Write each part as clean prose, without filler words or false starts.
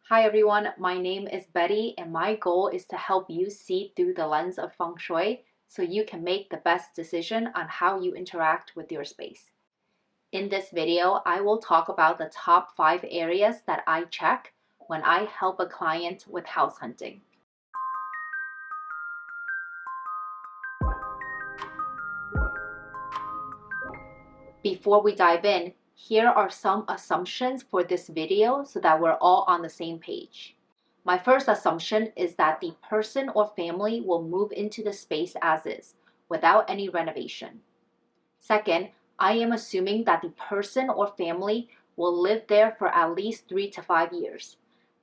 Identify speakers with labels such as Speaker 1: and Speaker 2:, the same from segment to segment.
Speaker 1: Hi everyone, my name is Betty and my goal is to help you see through the lens of Feng Shui so you can make the best decision on how you interact with your space. In this video, I will talk about the top 5 areas that I check when I help a client with house hunting. Before we dive in, here are some assumptions for this video so that we're all on the same page. My first assumption is that the person or family will move into the space as is, without any renovation. Second, I am assuming that the person or family will live there for at least 3 to 5 years.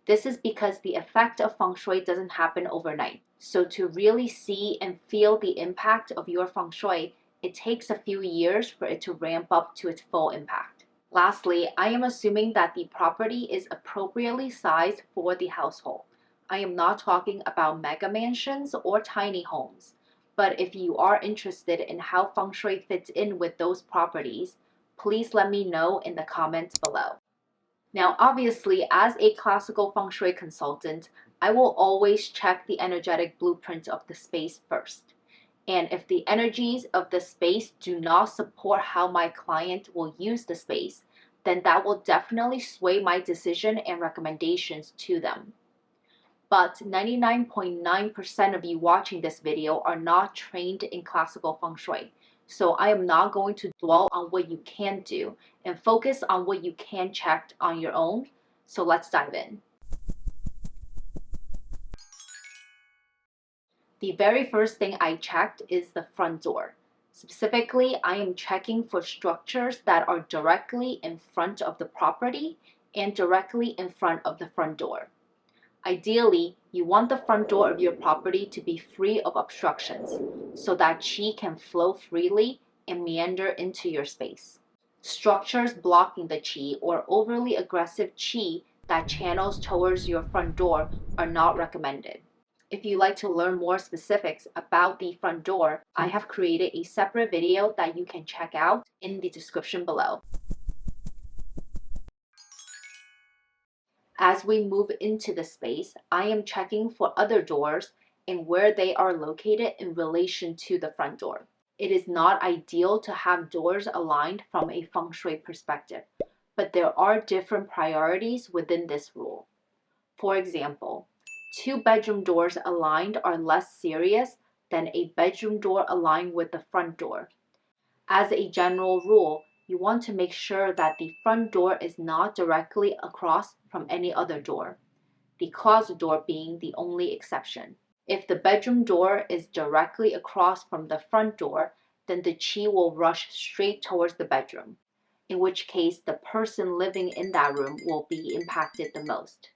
Speaker 1: This is because the effect of Feng Shui doesn't happen overnight. So to really see and feel the impact of your Feng Shui, it takes a few years for it to ramp up to its full impact. Lastly, I am assuming that the property is appropriately sized for the household. I am not talking about mega mansions or tiny homes, but if you are interested in how Feng Shui fits in with those properties, please let me know in the comments below. Now, obviously, as a classical Feng Shui consultant, I will always check the energetic blueprint of the space first. And if the energies of the space do not support how my client will use the space, then that will definitely sway my decision and recommendations to them. But 99.9% of you watching this video are not trained in classical Feng Shui. So I am not going to dwell on what you can do and focus on what you can check on your own. So let's dive in. The very first thing I checked is the front door. Specifically, I am checking for structures that are directly in front of the property and directly in front of the front door. Ideally, you want the front door of your property to be free of obstructions so that qi can flow freely and meander into your space. Structures blocking the qi or overly aggressive qi that channels towards your front door are not recommended. If you'd like to learn more specifics about the front door, I have created a separate video that you can check out in the description below. As we move into the space, I am checking for other doors and where they are located in relation to the front door. It is not ideal to have doors aligned from a Feng Shui perspective, but there are different priorities within this rule. For example, 2 bedroom doors aligned are less serious than a bedroom door aligned with the front door. As a general rule, you want to make sure that the front door is not directly across from any other door, the closet door being the only exception. If the bedroom door is directly across from the front door, then the qi will rush straight towards the bedroom, in which case the person living in that room will be impacted the most.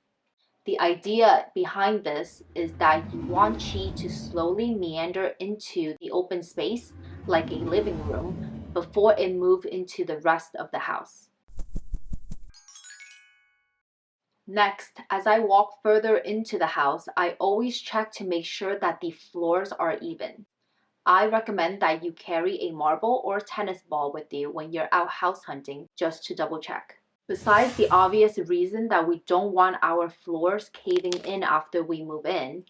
Speaker 1: The idea behind this is that you want qi to slowly meander into the open space like a living room before it moves into the rest of the house. Next, as I walk further into the house, I always check to make sure that the floors are even. I recommend that you carry a marble or tennis ball with you when you're out house hunting just to double check. Besides the obvious reason that we don't want our floors caving in after we move in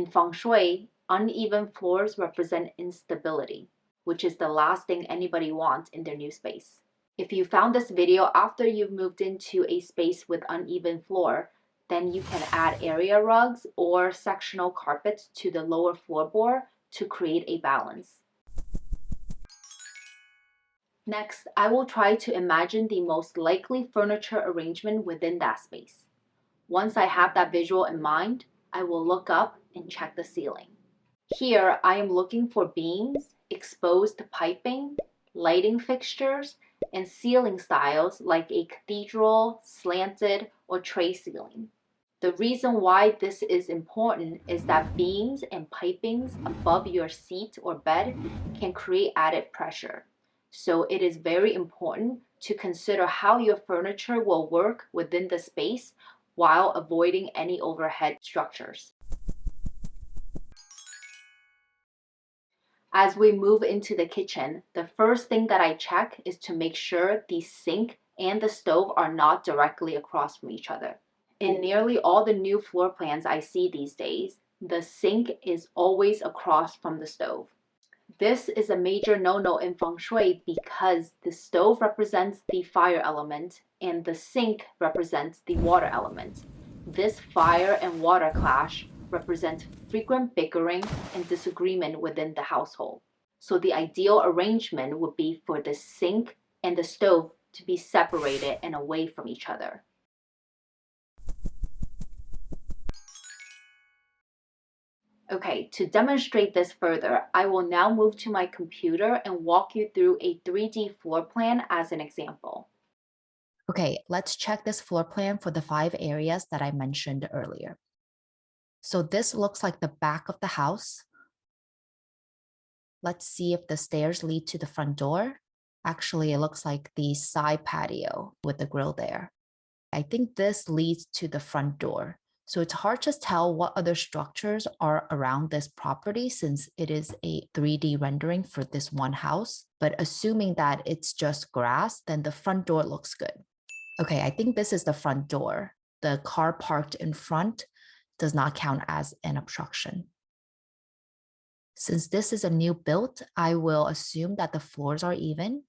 Speaker 1: Feng Shui, uneven floors represent instability, which is the last thing anybody wants in their new space. If you found this video after you've moved into a space with uneven floor, then you can add area rugs or sectional carpets to the lower floorboard to create a balance. Next, I will try to imagine the most likely furniture arrangement within that space. Once I have that visual in mind, I will look up and check the ceiling. Here, I am looking for beams, exposed piping, lighting fixtures, and ceiling styles like a cathedral, slanted, or tray ceiling. The reason why this is important is that beams and pipings above your seat or bed can create added pressure. So it is very important to consider how your furniture will work within the space while avoiding any overhead structures. As we move into the kitchen, the first thing that I check is to make sure the sink and the stove are not directly across from each other. In nearly all the new floor plans I see these days, the sink is always across from the stove. This is a major no-no in Feng Shui because the stove represents the fire element and the sink represents the water element. This fire and water clash represents frequent bickering and disagreement within the household. So the ideal arrangement would be for the sink and the stove to be separated and away from each other. Okay, to demonstrate this further, I will now move to my computer and walk you through a 3D floor plan as an example.
Speaker 2: Okay, let's check this floor plan for the 5 areas that I mentioned earlier. So this looks like the back of the house. Let's see if the stairs lead to the front door. Actually, it looks like the side patio with the grill there. I think this leads to the front door. So it's hard to tell what other structures are around this property since it is a 3D rendering for this one house. But assuming that it's just grass, then the front door looks good. Okay, I think this is the front door. The car parked in front does not count as an obstruction. Since this is a new build, I will assume that the floors are even.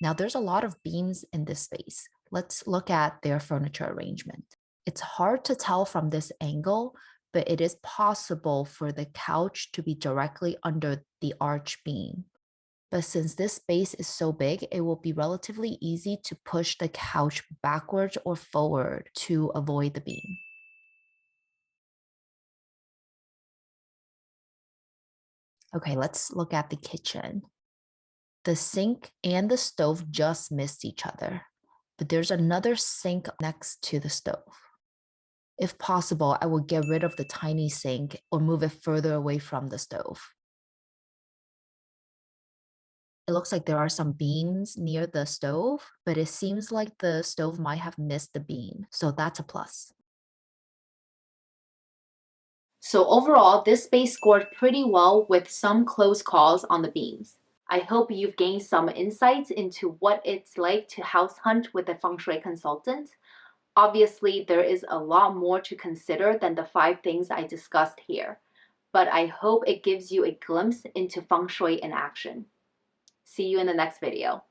Speaker 2: Now there's a lot of beams in this space. Let's look at their furniture arrangement. It's hard to tell from this angle, but it is possible for the couch to be directly under the arch beam. But since this space is so big, it will be relatively easy to push the couch backwards or forward to avoid the beam. Okay, let's look at the kitchen. The sink and the stove just missed each other, but there's another sink next to the stove. If possible, I will get rid of the tiny sink or move it further away from the stove. It looks like there are some beams near the stove, but it seems like the stove might have missed the beam, so that's a plus.
Speaker 1: So overall, this space scored pretty well with some close calls on the beams. I hope you've gained some insights into what it's like to house hunt with a Feng Shui consultant. Obviously, there is a lot more to consider than the 5 things I discussed here, but I hope it gives you a glimpse into Feng Shui in action. See you in the next video.